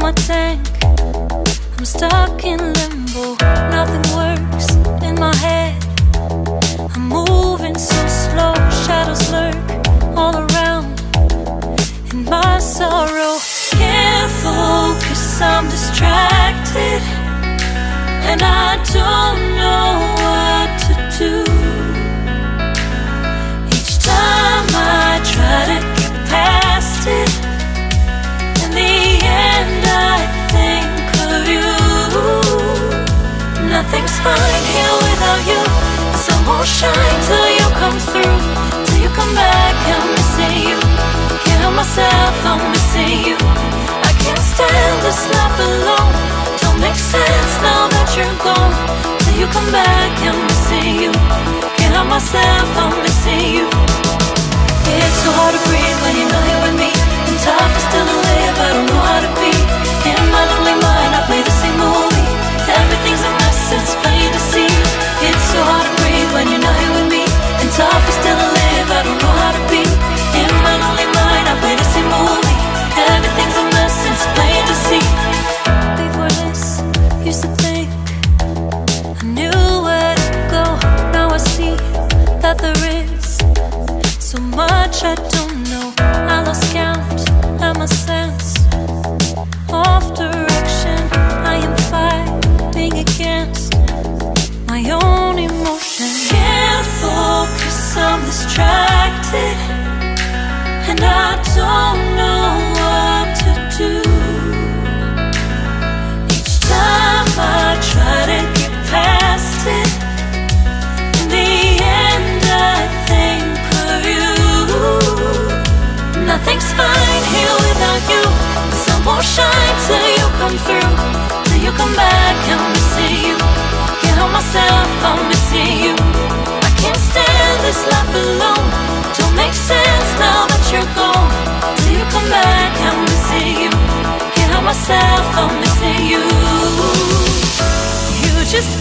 my tank. I'm stuck in limbo, nothing works in my head. I'm moving so slow, shadows lurk all around. In my sorrow, can't focus, I'm distracted, and I don't know what to do. Each time I try to get past it, in the end I think of you. Nothing's fine here without you. The sun won't shine till you come through, till you come back. I'm missing you. Can't help myself, I'm missing you. I can't stand this life alone. Don't make sense now that you're gone. Till you come back, I'm missing you. Can't help myself, I'm missing you. It's so hard to breathe when you're not here with me. And tough is still to live, I don't know how to be. In my lonely mind, I play the same movie. Everything's a mess, it's plain to see. It's so hard to breathe when you're not here with me. And tough is still to live, I don't know how to be. In my lonely mind, I play the same movie. Everything's a mess, it's plain to see. Before this, used to think I knew where to go. Now I see that there is so much I don't know. I lost count and my sense of direction. I am fighting against my own emotion. Can't focus, I'm distracted, and I don't know what to do. Each time I try to get past it, in the end I think of you. Nothing's fine here without you. The sun won't shine till you come through, till you come back. I'm missing you. Can't help myself, I'm missing you. I can't stand this life alone. Don't make sense now that you're gone. Till you come back, I'm missing you. Can't help myself, I'm missing you. You just